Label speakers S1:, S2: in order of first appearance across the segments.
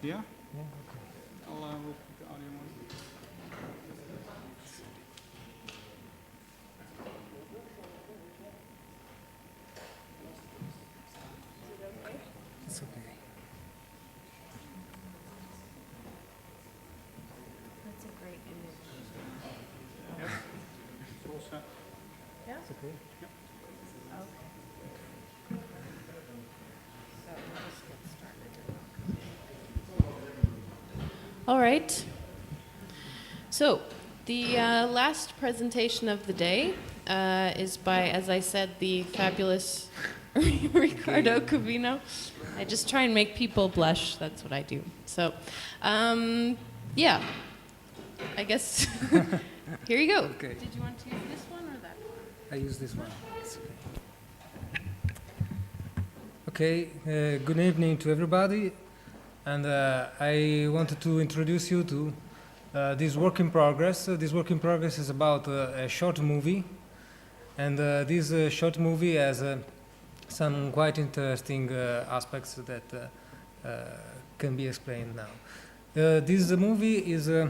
S1: Yeah?
S2: Yeah, okay.
S1: I'll we'll put the audio on.
S2: It's okay.
S3: That's a great image.
S1: Yep. Full set.
S3: Yeah?
S2: It's okay.
S3: Okay. So we'll just get started. All right. So the last presentation of the day is by, as I said, the fabulous Ricardo Covino. I just try and make people blush. That's what I do. So, yeah, I guess here you go.
S2: Okay.
S3: Did you want to use this one or that one?
S2: I use this one. It's okay. Okay, good evening to everybody. And I wanted to introduce you to this work in progress. This work in progress is about a short movie. And this short movie has some quite interesting aspects that can be explained now. This movie is a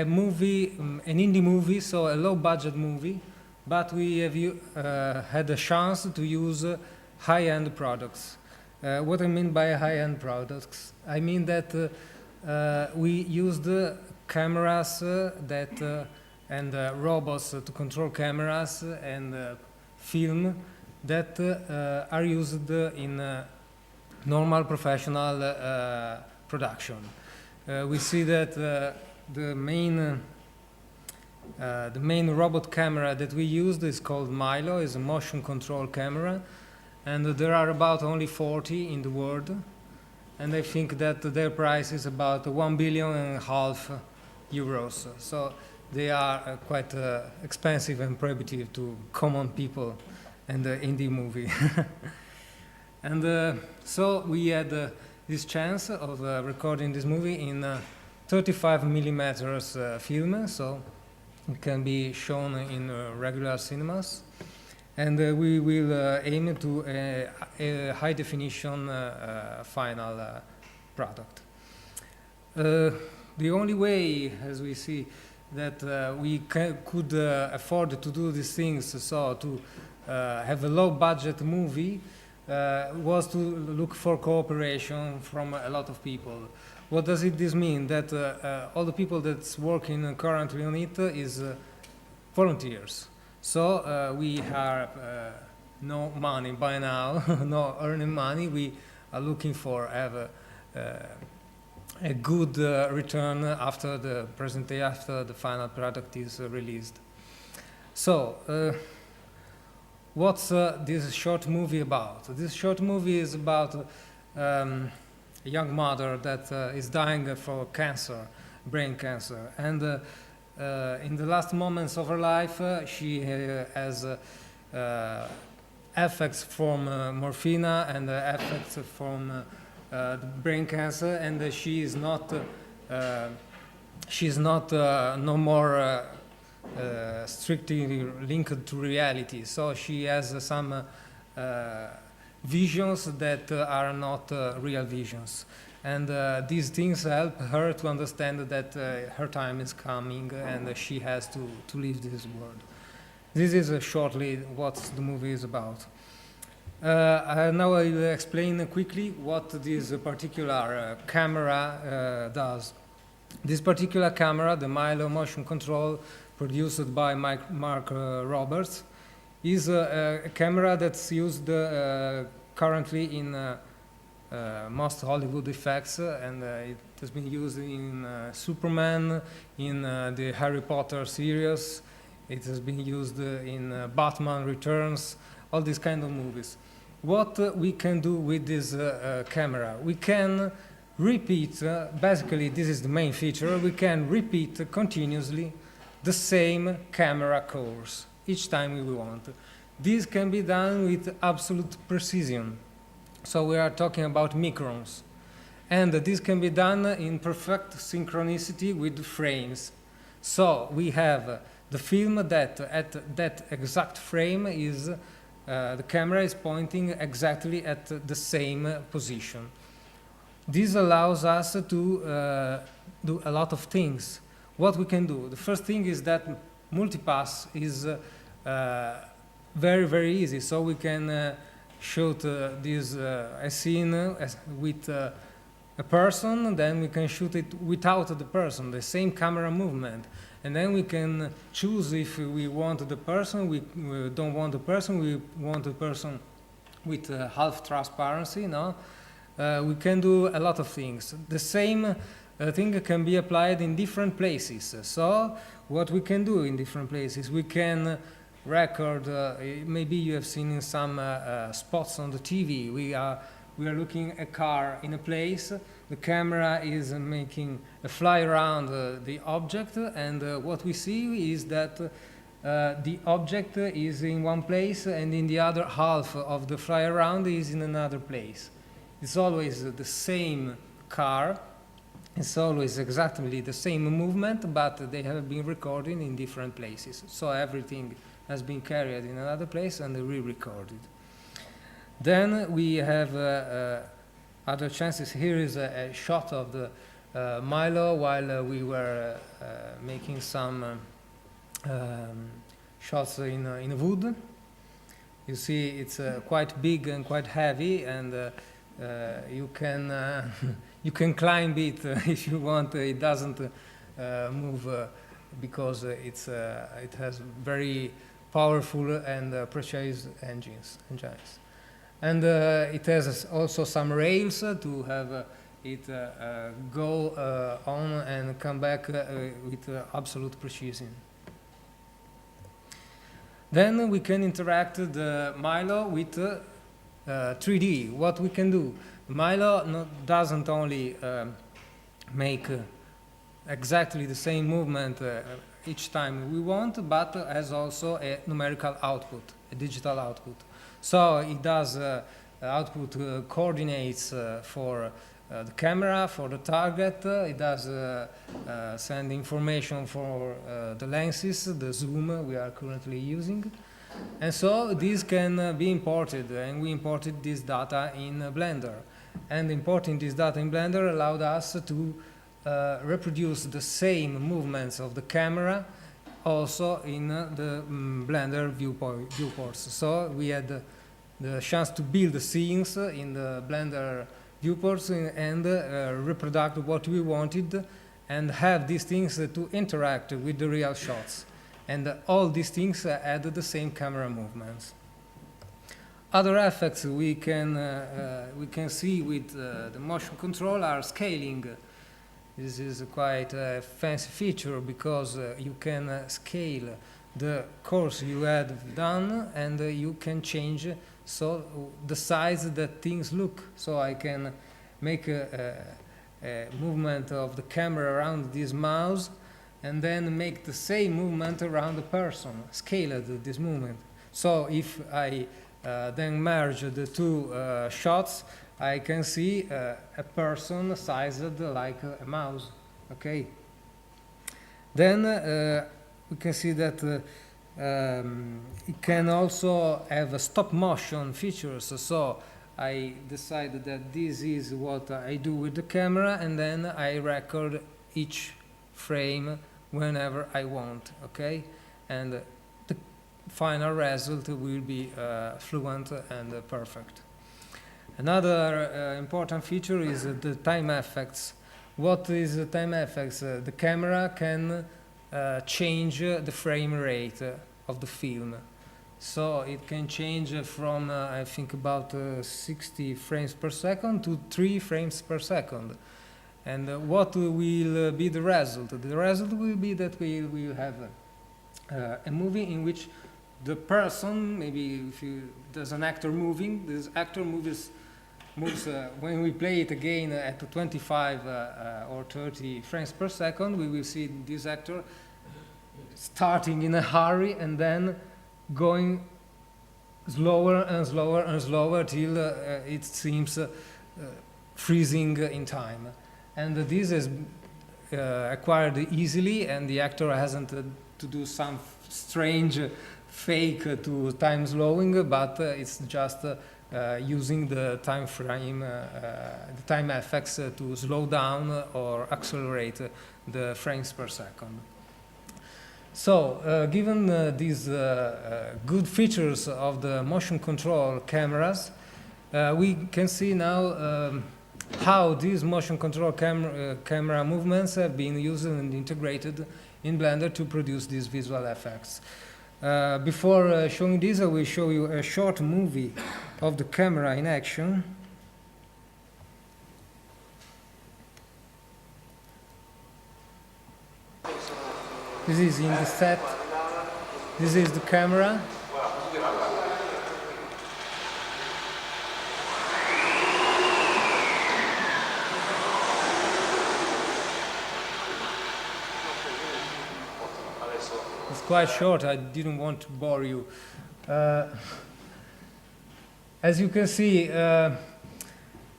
S2: movie, an indie movie, so a low-budget movie, but we have had a chance to use high-end products. What I mean by high-end products, I mean that we used cameras and robots to control cameras and film that are used in normal professional production. We see that the main robot camera that we used is called Milo, is a motion control camera, and there are about only 40 in the world, and I think that their price is about 1.5 billion euros. So they are quite expensive and prohibitive to common people and the indie movie. And so we had this chance of recording this movie in 35 millimeters film, so it can be shown in regular cinemas. And we will aim to a high definition final product. The only way, as we see, that we could afford to do these things, so to have a low budget movie, was to look for cooperation from a lot of people. What does this mean? That all the people that's working currently on it is volunteers. So we have no money by now, no earning money. We are looking for a good return after the presentation, after the final product is released. So what's this short movie about? This short movie is about a young mother that is dying for cancer, brain cancer, and in the last moments of her life, she has effects from morphine and effects from the brain cancer, and she's not no more strictly linked to reality. So she has some visions that are not real visions. And these things help her to understand that her time is coming and she has to leave this world. This is shortly what the movie is about. Now I will explain quickly what this particular camera does. This particular camera, the Milo motion control, produced by Mark Roberts, is a camera that's used currently in most Hollywood effects, and it has been used in Superman, in the Harry Potter series. It has been used in Batman Returns, all these kind of movies. What we can do with this camera? We can repeat, basically this is the main feature, we can repeat continuously the same camera course each time we want. This can be done with absolute precision. So we are talking about microns. And this can be done in perfect synchronicity with the frames. So we have the film that at that exact frame is, the camera is pointing exactly at the same position. This allows us to do a lot of things. What we can do? The first thing is that multipass is very, very easy. So we can shoot this a scene with a person, then we can shoot it without the person, the same camera movement. And then we can choose if we want the person, we don't want the person, we want the person with half transparency, no? We can do a lot of things. The same thing can be applied in different places. So what we can do in different places, we can record, maybe you have seen in some spots on the TV, we are looking at a car in a place, the camera is making a fly around the object, and what we see is that the object is in one place and in the other half of the fly around is in another place. It's always the same car, it's always exactly the same movement, but they have been recorded in different places. So everything has been carried in another place and re-recorded. Then we have other chances. Here is a shot of the Milo while we were making some shots in wood. You see it's quite big and quite heavy, and you can climb it if you want. It doesn't move because it has very powerful and precise engines. And it has also some rails to have it go on and come back with absolute precision. Then we can interact the Milo with 3D. What we can do? Milo doesn't only make exactly the same movement each time we want, but has also a numerical output, a digital output. So it does output coordinates for the camera, for the target. It does send information for the lenses, the zoom we are currently using. And so this can be imported, and we imported this data in Blender. And importing this data in Blender allowed us to reproduce the same movements of the camera also in the Blender viewports. So we had the chance to build the scenes in the Blender viewports and reproduce what we wanted and have these things to interact with the real shots. And all these things had the same camera movements. Other effects we can see with the motion control are scaling. This is quite a fancy feature because you can scale the course you had done and you can change so the size that things look. So I can make a movement of the camera around this mouse and then make the same movement around the person, scale this movement. So if I then merge the two shots, I can see a person sized like a mouse, okay? Then we can see that it can also have stop motion features. So I decided that this is what I do with the camera, and then I record each frame whenever I want, okay? And the final result will be fluent and perfect. Another important feature is the time effects. What is the time effects? The camera can change the frame rate of the film. So it can change from, I think, about 60 frames per second to 3 frames per second. And what will be the result? The result will be that we will have a movie in which the person, maybe if there's an actor moving, this actor moves moves, when we play it again at 25 or 30 frames per second, we will see this actor starting in a hurry and then going slower and slower and slower till it seems freezing in time. And this is acquired easily, and the actor hasn't to do some strange fake to time slowing, but it's just using the time frame, the time effects to slow down or accelerate the frames per second. So, given these good features of the motion control cameras, we can see now how these motion control camera movements have been used and integrated in Blender to produce these visual effects. Before showing this, I will show you a short movie of the camera in action. This is in the set. This is the camera. It's quite short, I didn't want to bore you. As you can see,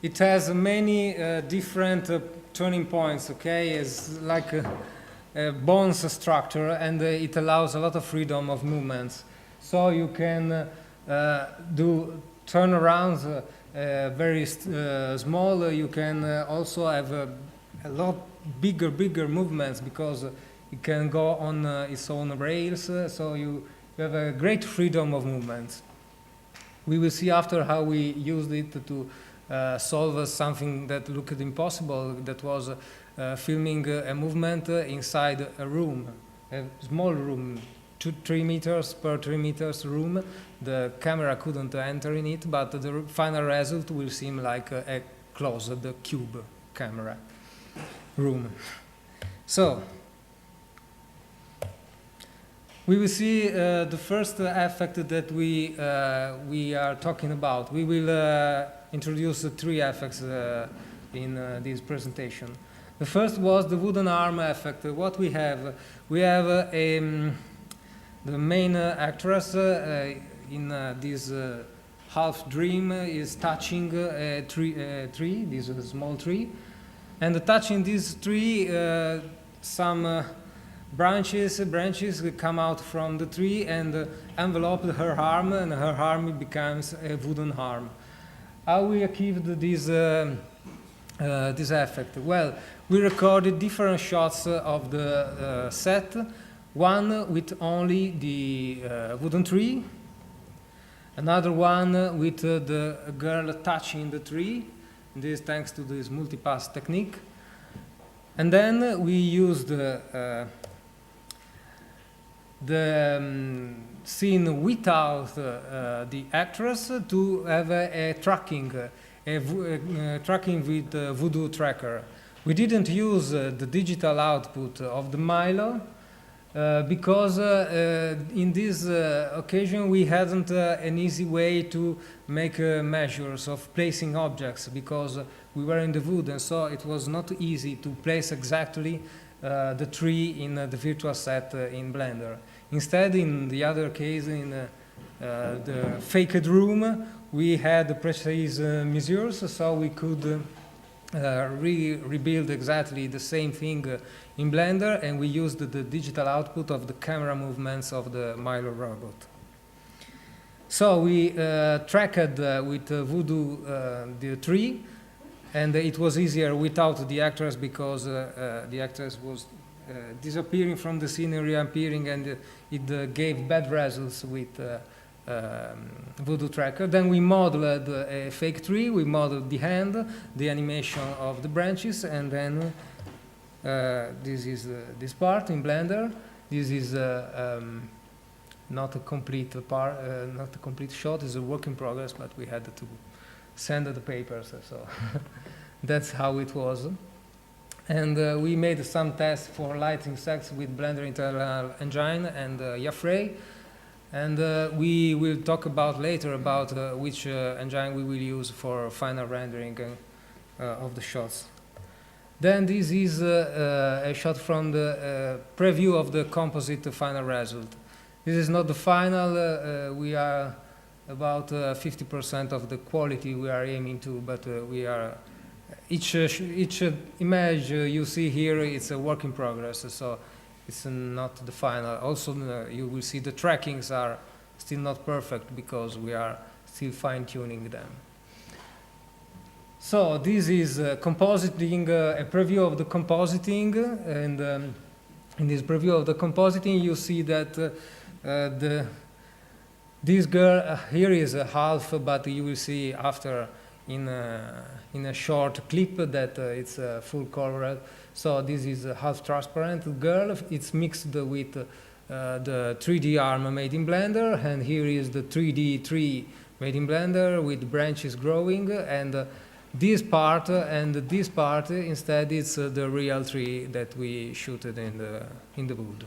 S2: it has many different turning points, okay? It's like a bones structure, and it allows a lot of freedom of movements. So you can do turnarounds very small. You can also have a lot bigger movements because it can go on its own rails, so you have a great freedom of movement. We will see after how we used it to solve something that looked impossible, that was filming a movement inside a room, a small room, 3 meters per 3 meters room. The camera couldn't enter in it, but the final result will seem like a closed cube camera room. So, we will see the first effect that we are talking about. We will introduce 3 effects in this presentation. The first was the wooden arm effect. What we have the main actress in this half dream is touching a tree, this small tree, and touching this tree, some branches come out from the tree and envelop her arm, and her arm becomes a wooden arm. How we achieved this effect? Well, we recorded different shots of the set, one with only the wooden tree, another one with the girl touching the tree, this thanks to this multipass technique, and then we used the scene without the actress to have a tracking with Voodoo Tracker. We didn't use the digital output of the Milo because in this occasion we hadn't an easy way to make measures of placing objects because we were in the wood, and so it was not easy to place exactly the tree in the virtual set in Blender. Instead, in the other case, in the faked room, we had precise measures, so we could rebuild exactly the same thing in Blender, and we used the digital output of the camera movements of the Milo robot. So we tracked with Voodoo the tree, and it was easier without the actress because the actress was disappearing from the scene and reappearing, and it gave bad results with Voodoo Tracker. Then we modeled a fake tree, we modeled the hand, the animation of the branches, and then this is this part in Blender. This is not a complete part, not a complete shot, it's a work in progress, but we had to send the papers, so that's how it was. And we made some tests for lighting sets with Blender Internal Engine and Yafray. And we will talk about later about which engine we will use for final rendering of the shots. Then this is a shot from the preview of the composite final result. This is not the final. We are about 50% of the quality we are aiming to, but we are each image you see here, it's a work in progress. So it's not the final. Also, you will see the trackings are still not perfect because we are still fine-tuning them. So this is compositing, a preview of the compositing, and in this preview of the compositing, you see that this girl here is a half, but you will see after in a short clip that it's full colored. So this is a half transparent girl. It's mixed with the 3D arm made in Blender, and here is the 3D tree made in Blender with branches growing, and this part and this part instead is the real tree that we shooted in the wood.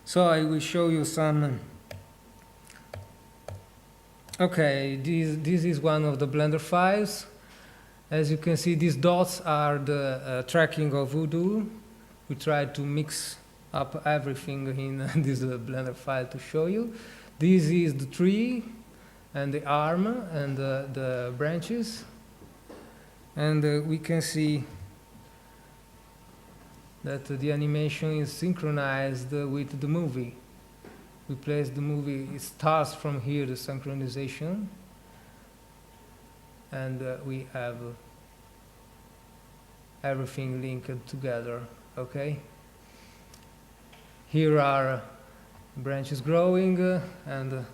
S2: So I will show you some. Okay, this is one of the Blender files. As you can see, these dots are the tracking of Voodoo. We tried to mix up everything in this Blender file to show you. This is the tree and the arm and the branches. And we can see that the animation is synchronized with the movie. We place the movie, it starts from here, the synchronization. And we have everything linked together, okay? Here are branches growing, and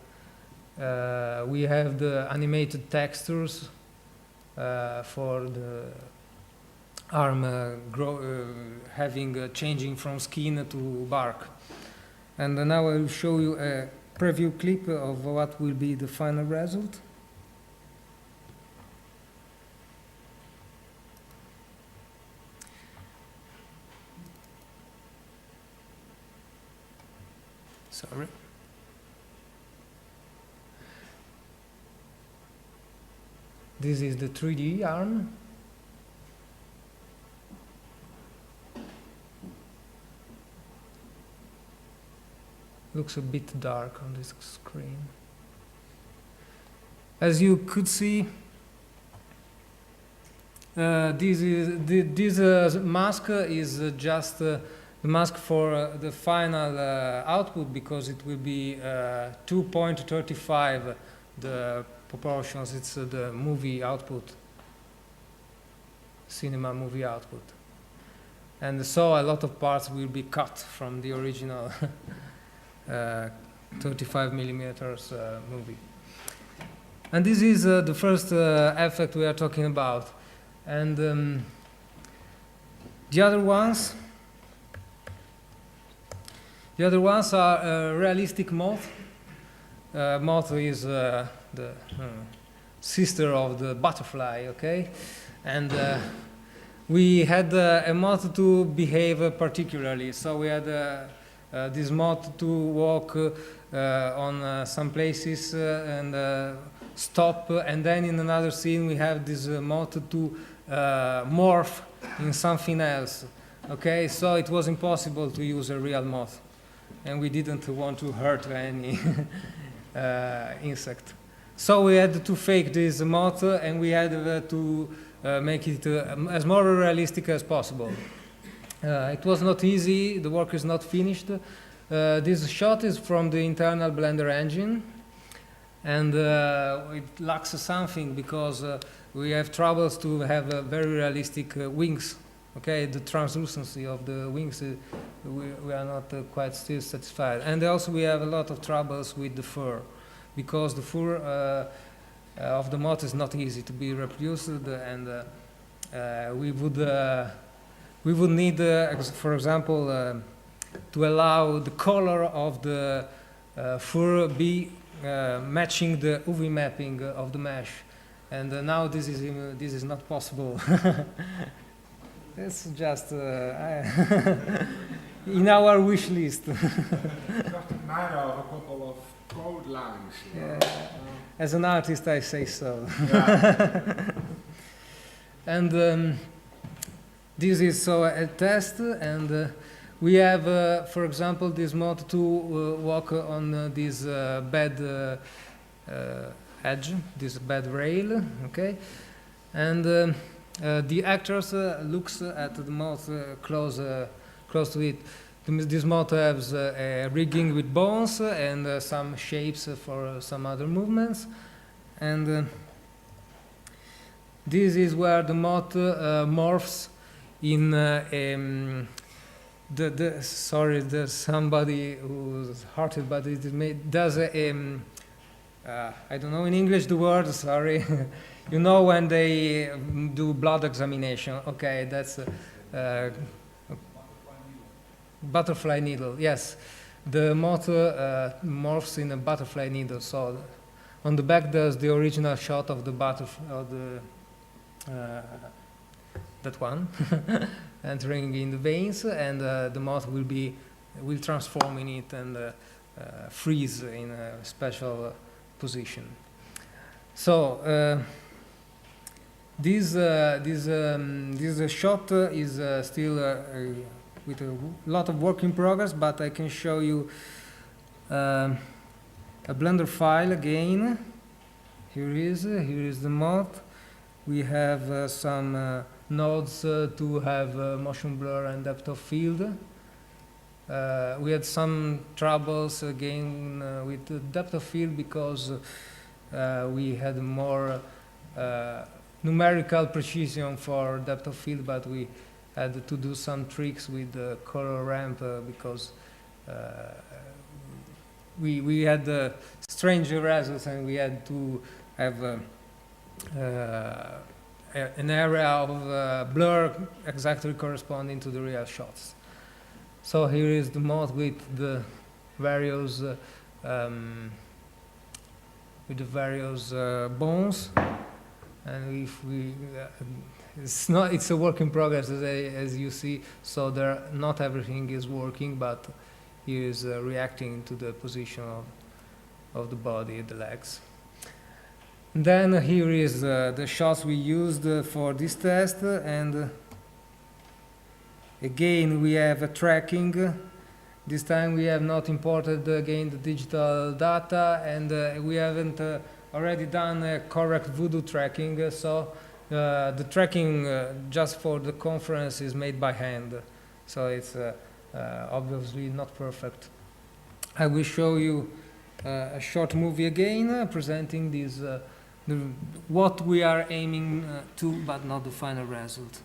S2: we have the animated textures for the arm changing from skin to bark. And now I will show you a preview clip of what will be the final result. Sorry. This is the 3D arm. Looks a bit dark on this screen. As you could see, this mask is just the mask for the final output, because it will be 2.35 the proportions. It's the movie output, cinema movie output, and so a lot of parts will be cut from the original 35 millimeters movie. And this is the first effect we are talking about, and the other ones are realistic moth. Moth is the sister of the butterfly, okay? And we had a moth to behave particularly. So we had this moth to walk on some places and stop. And then in another scene we have this moth to morph in something else. Okay, so it was impossible to use a real moth. And we didn't want to hurt any insect. So we had to fake this moth, and we had to make it as more realistic as possible. It was not easy, the work is not finished. This shot is from the internal Blender engine, and it lacks something because we have troubles to have very realistic wings. Okay, the translucency of the wings, we are not quite still satisfied. And also we have a lot of troubles with the fur, because the fur of the moth is not easy to be reproduced, and we would need, for example, to allow the color of the fur be matching the UV mapping of the mesh, and now this is not possible. It's just in our wish list.
S4: Ik dacht het maandag ook al of cold lungs. You know?
S2: As an artist, I say so.
S4: Yeah.
S2: And this is so a test, and we have, for example, this mode to walk on this bed edge, this bed rail, okay? And the actors looks at the mouth close to it. This mouth has a rigging with bones and some shapes for some other movements, and this is where the moth morphs in sorry, there's somebody who's hearted, but it does I don't know in English the word, sorry. You know when they do blood examination, okay, that's butterfly needle, yes. The moth morphs in a butterfly needle, so on the back there's the original shot of the butterfly, of the that one entering in the veins, and the moth will transform in it and freeze in a special position. So this shot is still with a lot of work in progress, but I can show you a Blender file again. Here is the moth. We have some nodes to have motion blur and depth of field. We had some troubles again with the depth of field because we had more numerical precision for depth of field, but we had to do some tricks with the color ramp because we had strange results, and we had to have an area of blur exactly corresponding to the real shots. So here is the moth with the various bones, and if we it's a work in progress as you see. So not everything is working, but here is reacting to the position of the body, the legs. Then here is the shots we used for this test, and again we have a tracking. This time we have not imported again the digital data, and we haven't already done a correct voodoo tracking, so the tracking just for the conference is made by hand, so it's obviously not perfect. I will show you a short movie again presenting this what we are aiming to, but not the final result.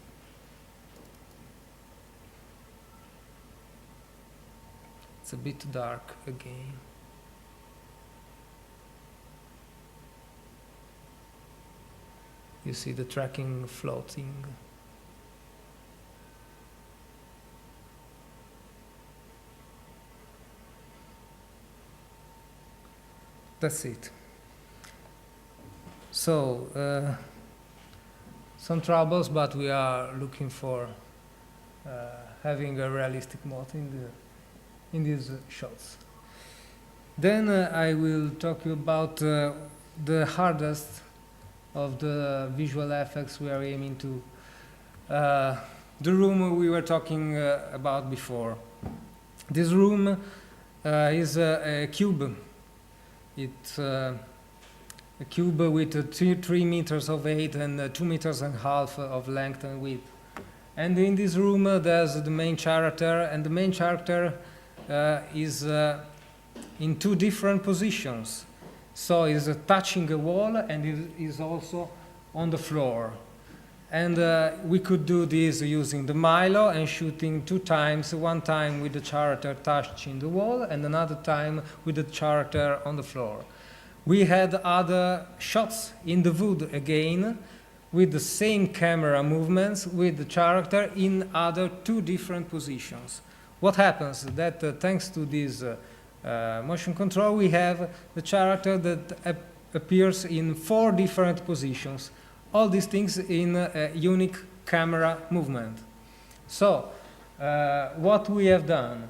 S2: It's a bit dark again. You see the tracking floating. That's it. So, some troubles, but we are looking for having a realistic moth in these shots. Then I will talk about the hardest of the visual effects we are aiming to. The room we were talking about before. This room is a cube. It's a cube with 3 meters of height and 2.5 meters of length and width. And in this room there's the main character, and the main character is in 2 different positions. So he's touching a wall, and it is also on the floor. And we could do this using the Milo and shooting 2 times, one time with the character touching the wall and another time with the character on the floor. We had other shots in the wood again with the same camera movements with the character in other 2 different positions. What happens is that thanks to this motion control, we have the character that appears in 4 different positions. All these things in a unique camera movement. So, what we have done,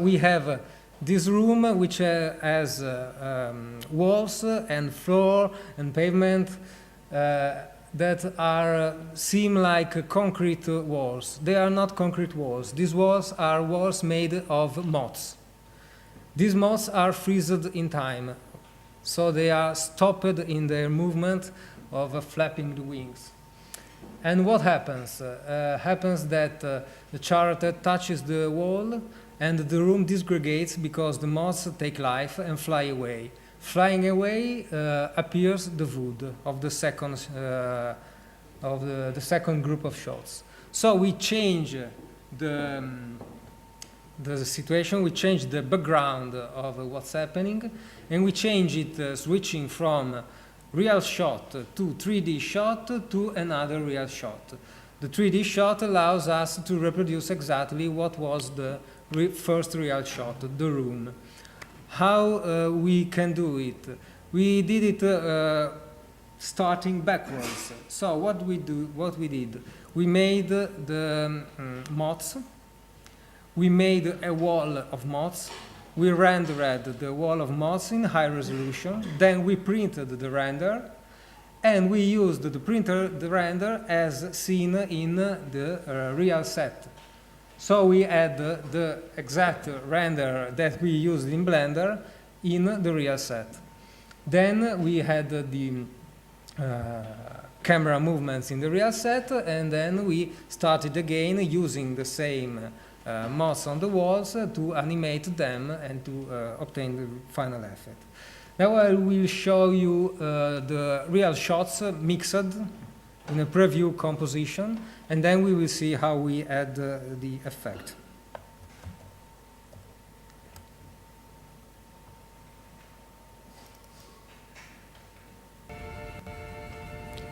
S2: we have this room, which has walls and floor and pavement that are seem like concrete walls. They are not concrete walls. These walls are walls made of moths. These moths are freezed in time, so they are stopped in their movement of flapping the wings. And what happens? Happens that the character touches the wall and the room disgregates because the moths take life and fly away. Flying away appears the wood of the second second group of shots. So we change the situation, we change the background of what's happening, and we change it switching from real shot to 3D shot to another real shot. The 3D shot allows us to reproduce exactly what was the first real shot, the room. How we can do it? We did it starting backwards. So what we did, we made the moths. We made a wall of moths. We rendered the wall of moths in high resolution. Then we printed the render, and we used the render as seen in the real set. So we had the exact render that we used in Blender in the real set. Then we had the camera movements in the real set, and then we started again using the same moths on the walls to animate them and to obtain the final effect. Now I will show you the real shots mixed in a preview composition, and then we will see how we add the effect.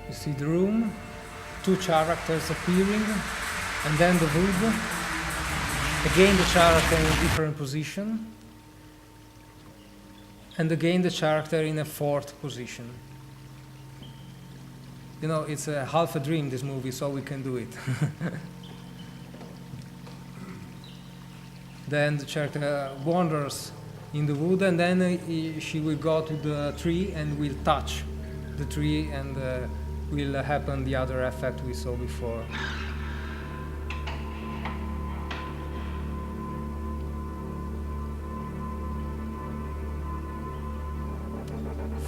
S2: You see the room, two characters appearing, and then the wood. Again the character in a different position, and again the character in a fourth position. You know, it's a half a dream, this movie, so we can do it. Then the character wanders in the wood, and then she will go to the tree and will touch the tree, and will happen the other effect we saw before.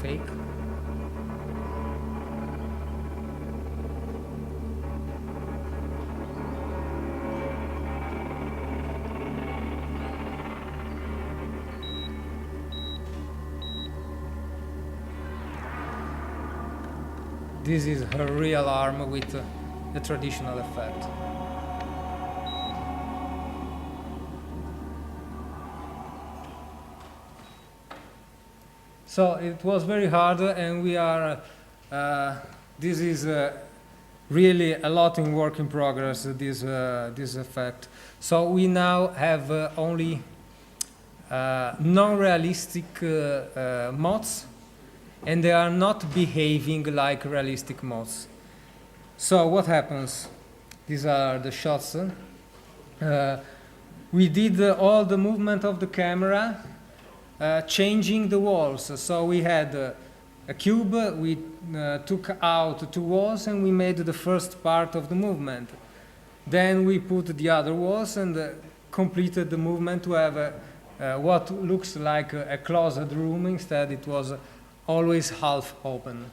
S2: Fake. This is her real arm with a traditional effect. So it was very hard, and we are, this is really a lot in work in progress, this effect. So we now have only non-realistic moths, and they are not behaving like realistic moths. So what happens? These are the shots. We did all the movement of the camera, changing the walls. So we had a cube, we took out two walls, and we made the first part of the movement. Then we put the other walls and completed the movement to have what looks like a closet room. Instead, it was always half open.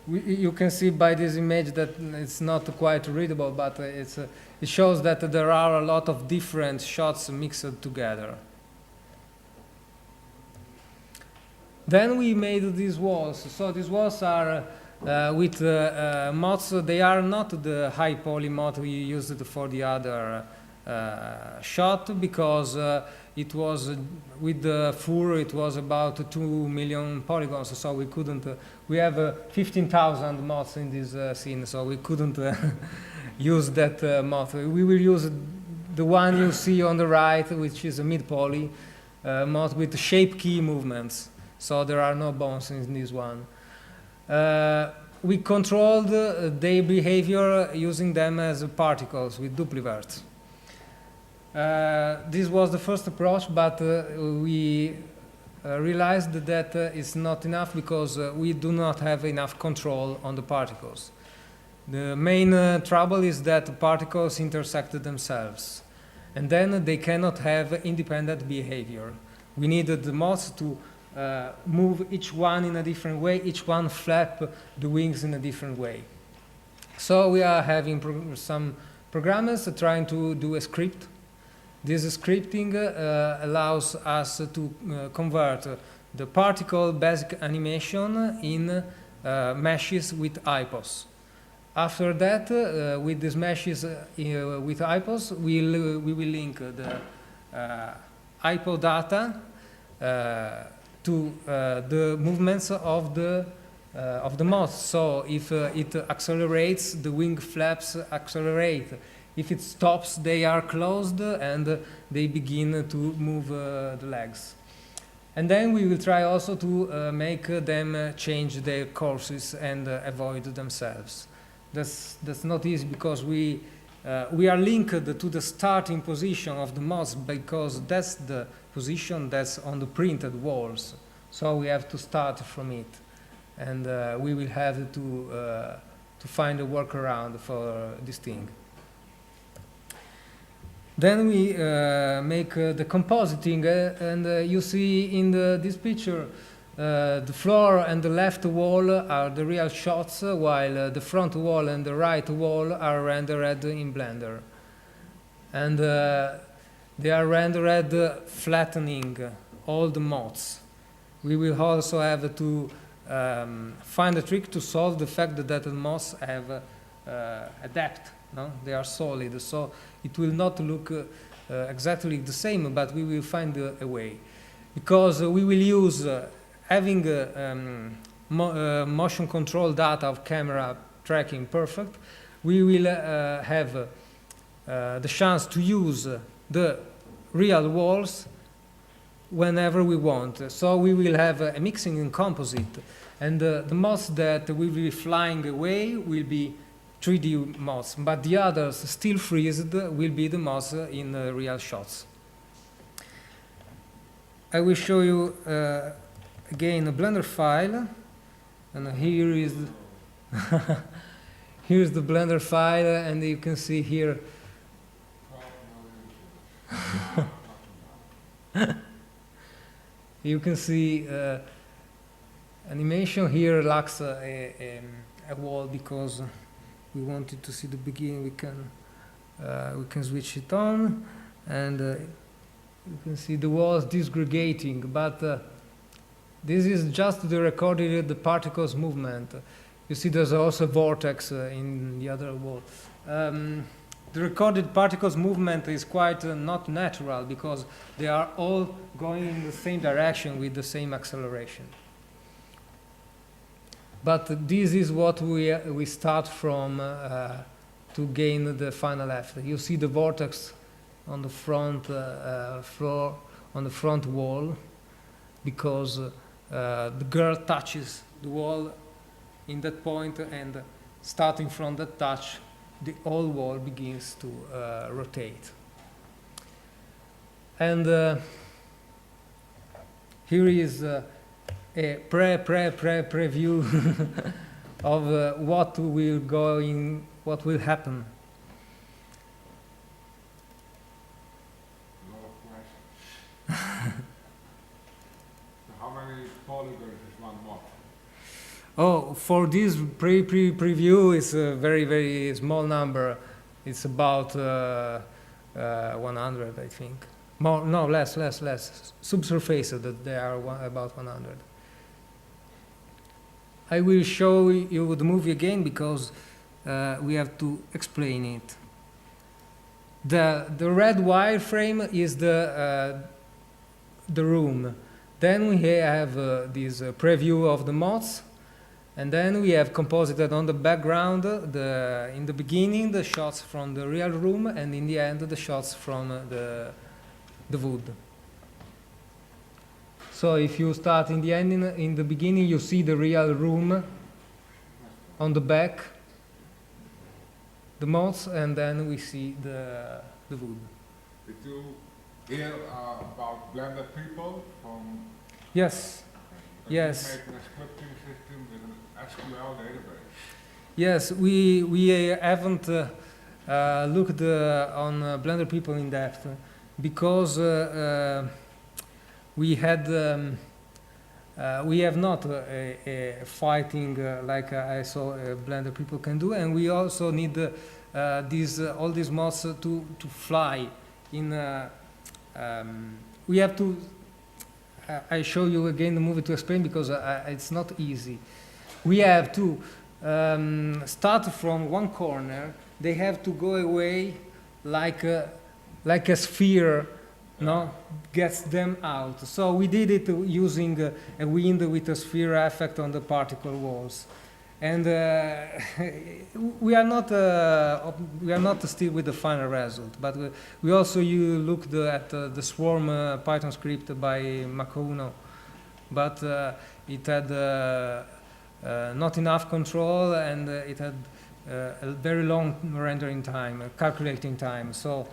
S2: You can see by this image that it's not quite readable, but it shows that there are a lot of different shots mixed together. Then we made these walls. So these walls are with moths. They are not the high poly moth we used for the other shot, because it was with the fur, it was about 2 million polygons, so we couldn't, we have 15,000 moths in this scene, so we couldn't use that moth. We will use the one you see on the right, which is a mid-poly moth with shape key movements, so there are no bones in this one. We controlled their behavior using them as particles with dupliverts. This was the first approach, but we realized that it's not enough because we do not have enough control on the particles. The main trouble is that the particles intersect themselves, and then they cannot have independent behavior. We needed the moths to move each one in a different way, each one flap the wings in a different way. So we are having some programmers trying to do a script. This scripting allows us to convert the particle basic animation in meshes with IPOs. After that, with these meshes with IPOs, we will link the IPO data to the movements of the moth. So if it accelerates, the wing flaps accelerate. If it stops, they are closed and they begin to move the legs. And then we will try also to make them change their courses and avoid themselves. That's not easy because we are linked to the starting position of the moths because that's the position that's on the printed walls. So we have to start from it, and we will have to find a workaround for this thing. Then we make the compositing, and you see in this picture the floor and the left wall are the real shots, while the front wall and the right wall are rendered in Blender. And they are rendered flattening all the moths. We will also have to find a trick to solve the fact that the moths have a depth. No? They are solid, so it will not look exactly the same, but we will find a way. Because we will use having motion control data of camera tracking perfect, we will have the chance to use the real walls whenever we want. So we will have a mixing in composite, and the moths that will be flying away will be 3D moths, but the others still freezed will be the moths in real shots. I will show you again a Blender file, and here is here's the Blender file, and you can see here you can see animation here lacks a wall because we wanted to see the beginning. We can switch it on, and you can see the walls disgregating, but this is just the recorded the particles movement. You see there's also a vortex in the other wall. The recorded particles movement is quite not natural because they are all going in the same direction with the same acceleration. But this is what we start from to gain the final effect. You see the vortex on the front floor, on the front wall, because the girl touches the wall in that point, and starting from that touch, the whole wall begins to rotate. And here is a preview of what will happen.
S4: No question. How many polygons is one moth?
S2: Oh, for this preview, it's a very, very small number. It's about 100, I think. More, no, less. Subsurface, that they are about 100. I will show you the movie again because we have to explain it. The red wireframe is the room. Then we have this preview of the moths, and then we have composited on the background in the beginning the shots from the real room, and in the end the shots from the wood. So if you start in the end, in the beginning, you see the real room on the back, the moths, and then we see the wood.
S4: Did you hear about Blender people from?
S2: Yes,
S4: That
S2: yes.
S4: You make a scripting system with an SQL database.
S2: Yes, we haven't looked on Blender people in depth because we had we have not a fighting like I saw Blender people can do, and we also need these all these mods to fly in. We have to. I show you again the movie to explain because it's not easy. We have to start from one corner. They have to go away like a sphere, no, gets them out. So we did it using a wind with a sphere effect on the particle walls, and we are not still with the final result. But we also looked at the Swarm Python script by Makuno, but it had not enough control, and it had a very long rendering time, calculating time. So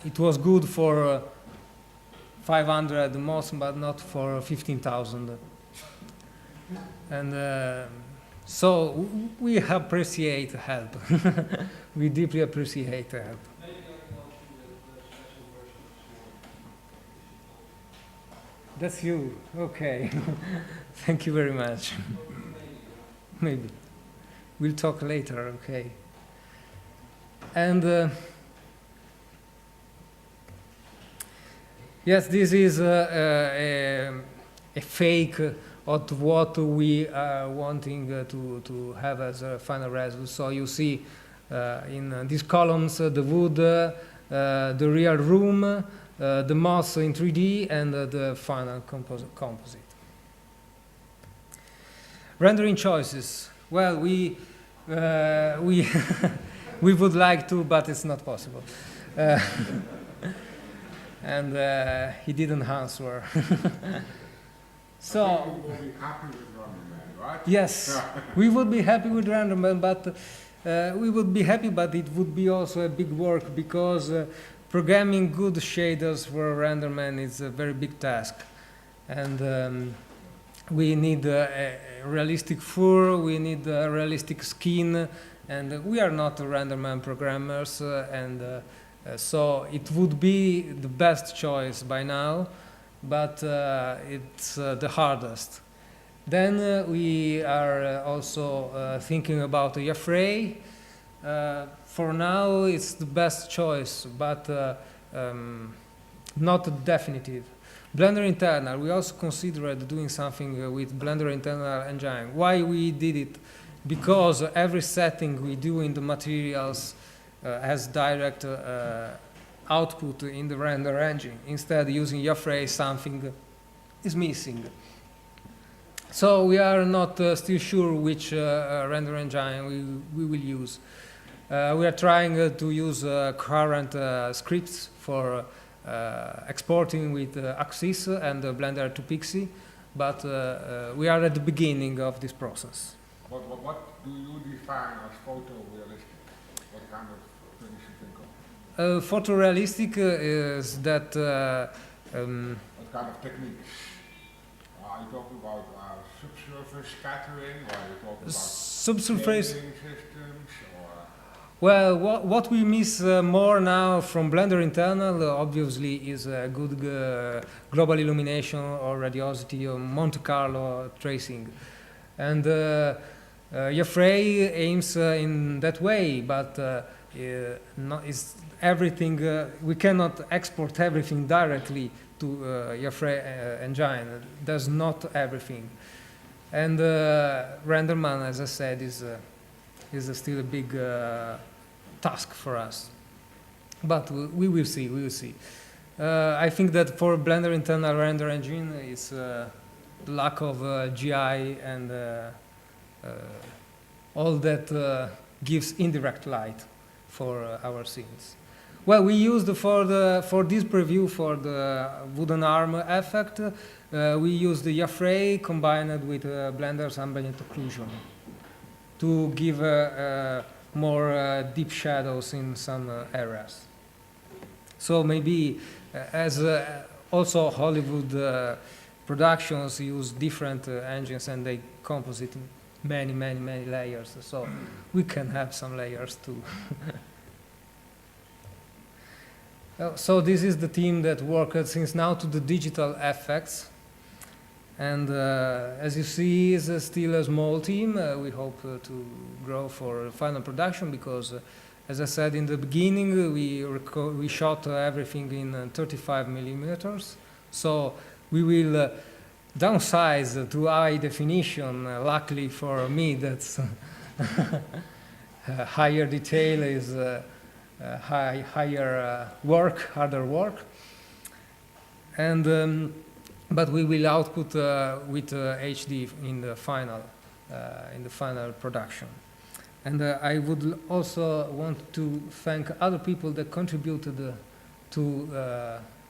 S2: it was good for 500 at the most, but not for 15,000. And so we appreciate help. We deeply appreciate help. That's you. Okay. Thank you very much. Maybe. We'll talk later, okay. And yes, this is a fake of what we are wanting to have as a final result. So you see in these columns the wood, the real room, the moss in 3D, and the final composite. Rendering choices. Well, we we would like to, but it's not possible. And he didn't answer. So
S4: I think you will be happy with RenderMan, right?
S2: yes, we would be happy with RenderMan, but we would be happy, but it would be also a big work because programming good shaders for RenderMan is a very big task, and we need a realistic fur, we need a realistic skin, and we are not RenderMan programmers, and so it would be the best choice by now, but it's the hardest. Then we are also thinking about Yafray. For now, it's the best choice, but not definitive. Blender Internal, we also considered doing something with Blender Internal Engine. Why we did it? Because every setting we do in the materials has direct output in the render engine. Instead, using Yafray, something is missing. So we are not still sure which render engine we will use. We are trying to use current scripts for exporting with Axis and Blender to Pixie, but we are at the beginning of this process.
S4: What do you define as photorealistic? What kind of things you think of?
S2: Photorealistic is that
S4: What kind of techniques? Are you talking about subsurface scattering, or are you talking about
S2: subsurface.
S4: shading systems, or?
S2: Well, what we miss more now from Blender Internal, obviously, is good global illumination or radiosity or Monte Carlo tracing. And Yafray aims in that way, but it's everything. We cannot export everything directly to Yafray engine. There's not everything. And RenderMan, as I said, is still a big task for us. But we will see, we will see. I think that for Blender Internal Render Engine, it's the lack of GI and all that gives indirect light for our scenes. Well, we used for this preview for the wooden arm effect, we used the Yafray combined with Blender's ambient occlusion to give more deep shadows in some areas. So maybe as also Hollywood productions use different engines and they composite many, many, many layers. So we can have some layers too. So this is the team that worked since now to the digital effects. And as you see, it's still a small team. We hope to grow for final production because, as I said in the beginning, we shot everything in 35 millimeters. So we will downsize to high definition. Luckily for me, that's higher detail is higher work, harder work. And but we will output with HD in the final production. And I would also want to thank other people that contributed to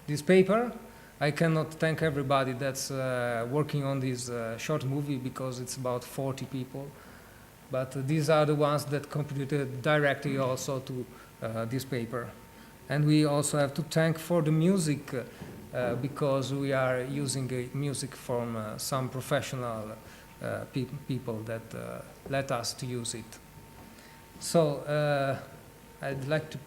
S2: this paper. I cannot thank everybody that's working on this short movie because it's about 40 people. But these are the ones that contributed directly also to this paper. And we also have to thank for the music because we are using music from some professional people that let us to use it. So I'd like to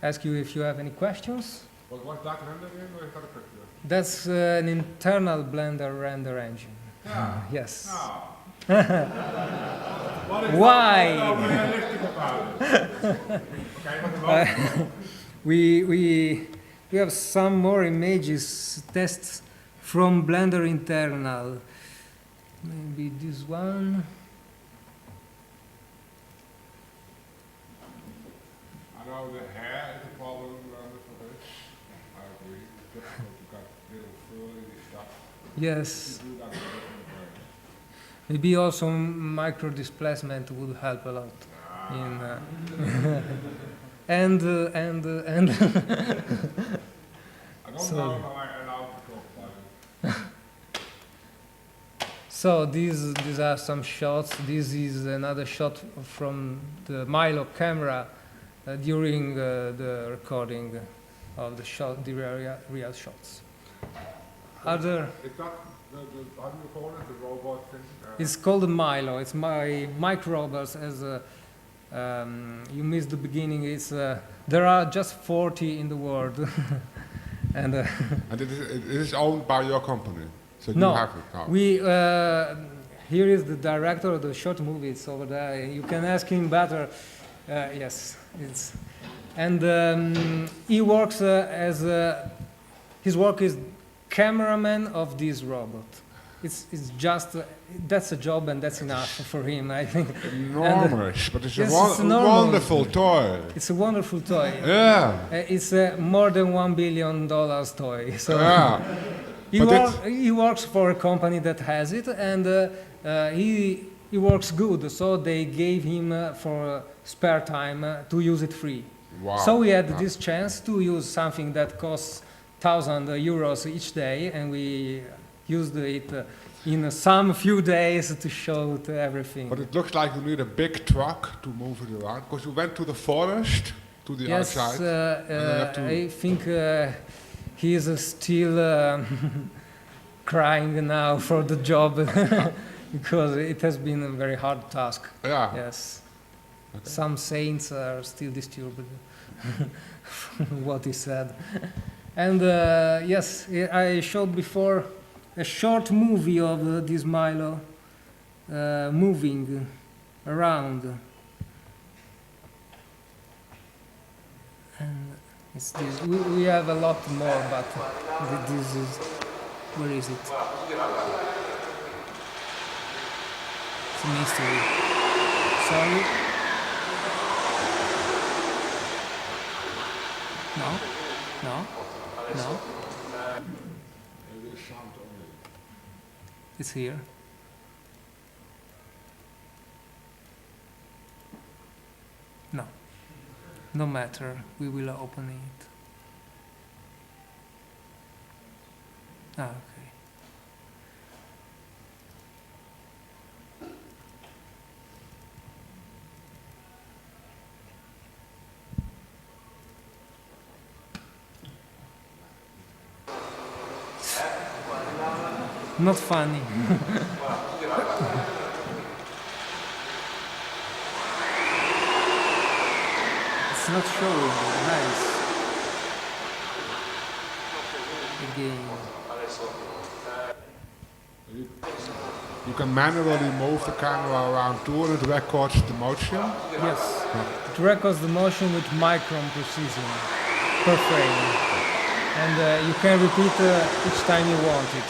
S2: ask you if you have any questions.
S4: What was that rendering or is that a picture?
S2: That's an internal Blender render engine.
S4: Yeah.
S2: Yes.
S4: Ah.
S2: Why?
S4: What is so realistic about it? Okay, but
S2: We have some more images tests from Blender internal. Maybe this one.
S4: I know the hair is a problem for this. I agree. It's difficult to cut little furry stuff.
S2: Yes.
S4: You do that in different ways.
S2: Maybe also micro displacement would help a lot. In, and
S4: I don't
S2: So-
S4: know if I'm allowed to talk about it.
S2: so these are some shots. This is another shot from the Milo camera during the recording of the shot, the real shots. Other,
S4: Is that how do you call it, the robot thing?
S2: it's called Milo. It's my micro robots. As you missed the beginning, it's there are just 40 in the world, and
S4: And it is owned by your company, so
S2: No,
S4: you have it now.
S2: we here is the director of the short movie. It's over there. You can ask him better. Yes, it's and he works as his work is cameraman of this robot. It's just that's a job and that's enough for him, I think.
S4: Enormous, but it's
S2: Yes,
S4: a
S2: it's enormous.
S4: wonderful toy.
S2: It's a wonderful toy.
S4: Yeah.
S2: It's a more than $1 billion toy. So
S4: Yeah.
S2: he works for a company that has it, and he works good. So they gave him for spare time to use it free.
S4: Wow.
S2: So we had
S4: Yeah.
S2: this chance to use something that costs €1,000 each day, and we used it in some few days to show to everything.
S4: But it looks like you need a big truck to move it around, because you went to the forest, to the
S2: Yes,
S4: outside. then have to-
S2: I think he is still crying now for the job because it has been a very hard task.
S4: Yeah.
S2: Yes,
S4: Okay.
S2: some saints are still disturbed from what he said. And yes, I showed before a short movie of this Milo moving around. And it's this. We have a lot more, but this is. Where is it? It's a mystery. Sorry. No? No? No?
S4: It is sound only.
S2: It's here. No. No matter. We will open it. Ah, okay. not funny. It's not showing. Nice. Again.
S4: You can manually move the camera around too, and it records the motion.
S2: Yes. It records the motion with micron precision per frame. And you can repeat each time you want it.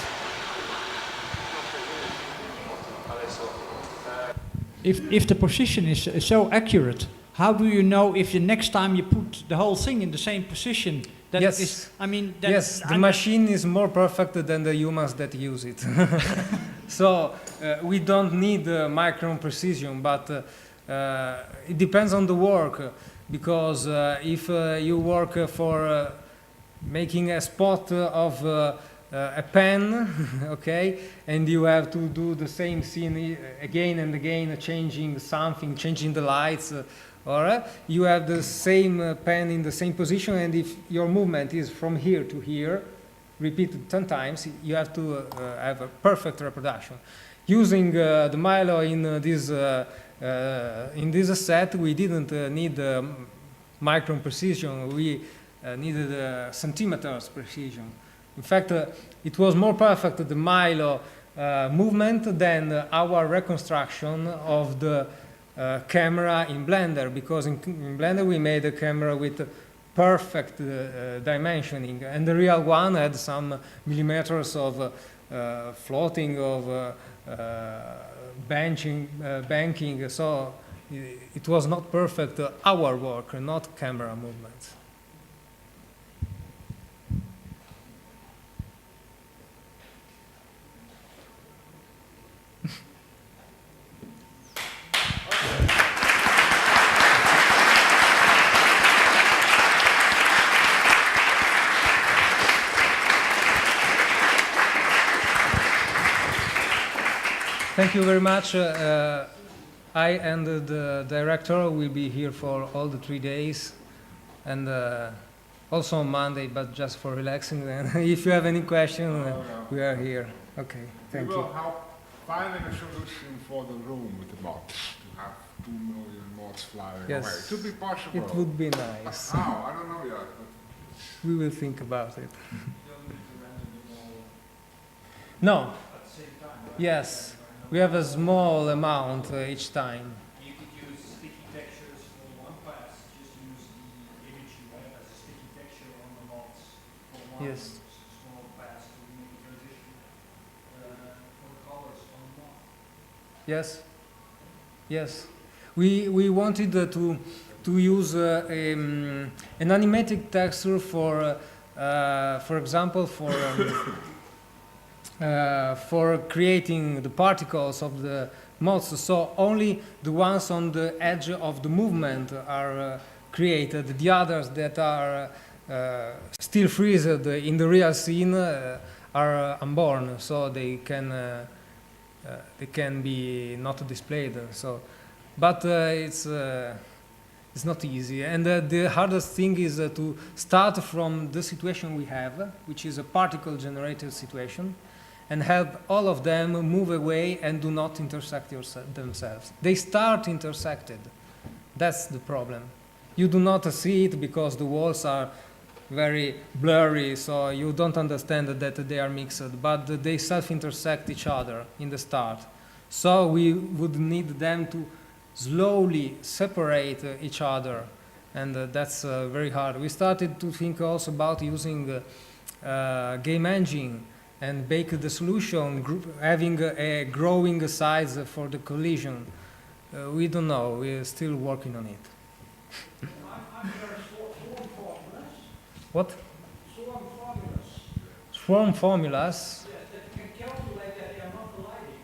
S5: If the position is so accurate, how do you know if the next time you put the whole thing in the same position that
S2: Yes.
S5: it is? I mean, that
S2: Yes, the machine is more perfect than the humans that use it. So we don't need micron precision, but it depends on the work. Because if you work for making a spot of a pen, okay, and you have to do the same scene again and again, changing something, changing the lights, or you have the same pen in the same position, and if your movement is from here to here, repeated 10 times, you have to have a perfect reproduction. Using the Milo in this set, we didn't need micron precision, we needed centimeters precision. In fact, it was more perfect, the Milo movement, than our reconstruction of the camera in Blender, because in Blender we made a camera with perfect dimensioning, and the real one had some millimeters of floating, of banking, so it was not perfect, our work, not camera movements. Thank you very much. I and the director will be here for all the 3 days, and also on Monday, but just for relaxing. And if you have any question, we are here. Okay, thank
S4: We
S2: you.
S4: will help finding a solution for the room with the mods, to have 2 million mods flying
S2: Yes.
S4: away. It should be possible.
S2: It would be nice.
S4: How? I don't know yet.
S2: We will think about it. No. Yes. We have a small amount each time.
S6: You could use sticky textures for one pass, just use the image you have as a sticky texture on the mods for one
S2: Yes.
S6: small pass to make a transition for the colors on the mod.
S2: Yes. Yes. We wanted to use an animated texture for example, for creating the particles of the mods, so only the ones on the edge of the movement are created. The others that are still freezed in the real scene are unborn, so they can be not displayed. So, but it's not easy, and the hardest thing is to start from the situation we have, which is a particle generated situation, and have all of them move away and do not intersect themselves. They start intersected. That's the problem. You do not see it because the walls are very blurry, so you don't understand that they are mixed, but they self-intersect each other in the start. So we would need them to slowly separate each other, and that's very hard. We started to think also about using game engine and bake the solution, having a growing size for the collision. We don't know, we're still working on it. What?
S5: Swarm formulas.
S2: Swarm formulas?
S5: Yes, that you can calculate that they are not colliding.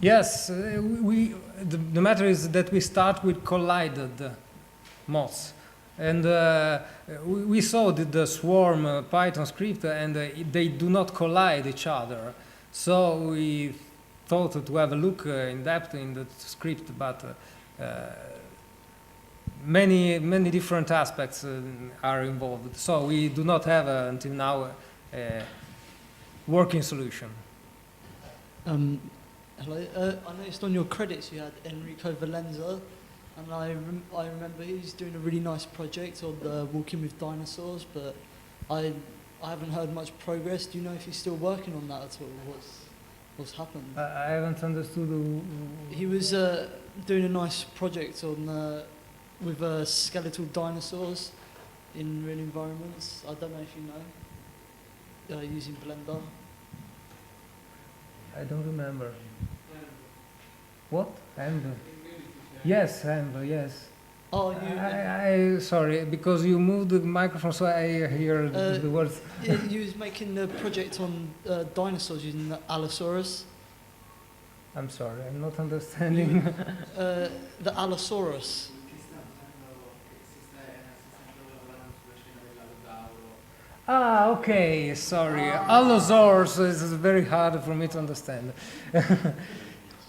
S2: Yes, the matter is that we start with collided mods. And we saw the swarm Python script, and they do not collide each other. So we thought to have a look in depth in the script, but many different aspects are involved. So we do not have until now a working solution.
S7: Hello. I noticed on your credits you had Enrico Valenza, and I remember he's doing a really nice project on Walking with Dinosaurs, but I haven't heard much progress. Do you know if he's still working on that at all? What's happened?
S2: I haven't understood.
S7: He was doing a nice project on with skeletal dinosaurs in real environments. I don't know if you know. Using Blender.
S2: I don't remember. What? Amber. Yes, Amber. Yes.
S7: Oh,
S2: I sorry, because you moved the microphone, so I hear the words.
S7: you was making a project on dinosaurs using the Allosaurus.
S2: I'm sorry, I'm not understanding.
S7: The Allosaurus.
S2: Ah, okay, sorry. Allosaurus is very hard for me to understand.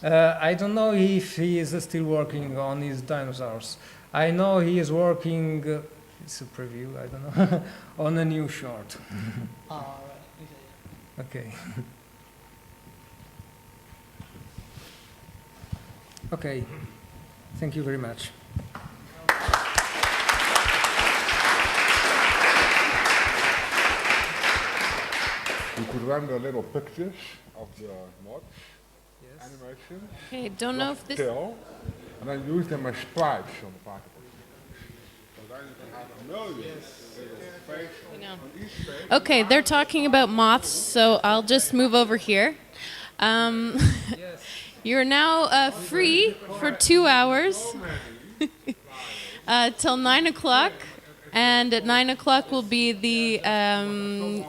S2: I don't know if he is still working on his dinosaurs. I know he is working, it's a preview, I don't know, on a new short.
S7: Ah, right,
S2: Okay. Okay, thank you very much.
S4: You could render little pictures of the mods,
S2: Yes.
S4: animation,
S3: Okay, don't know if this.
S4: still, and then use them as sprites on the particle. So then you can have millions of faces
S3: I know.
S4: on each face.
S3: Okay, they're talking about moths, so I'll just move over here. You're now free for 2 hours till 9 o'clock. And at 9 o'clock will be the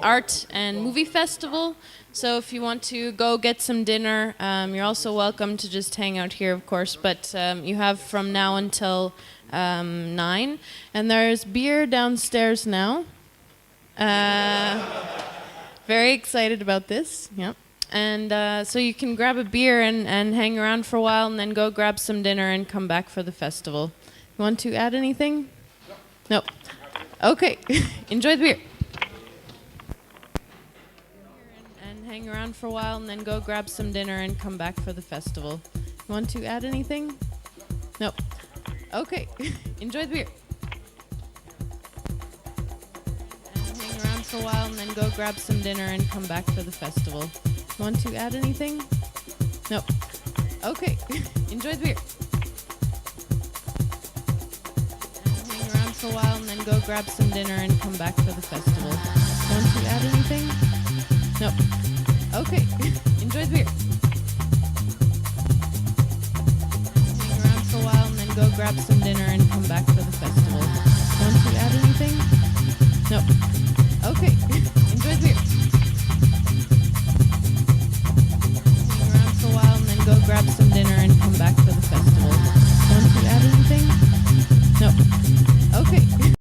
S3: art and movie festival. So if you want to go get some dinner, you're also welcome to just hang out here, of course. But you have from now until 9. And there's beer downstairs now. Very excited about this. Yep. And so you can grab a beer and hang around for a while, and then go grab some dinner and come back for the festival. You want to add anything? No. Okay. Enjoy the beer. And hang around for a while, and then go grab some dinner and come back for the festival. You want to add anything? No. Okay. Enjoy the beer. And hang around for a while, and then go grab some dinner and come back for the festival. You want to add anything? No. Okay. Enjoy the beer. For a while, and then go grab some dinner and come back for the festival. Want to add anything? No. Okay. Enjoy the beer. Hang around for a while, and then go grab some dinner and come back for the festival. Want to add anything? No.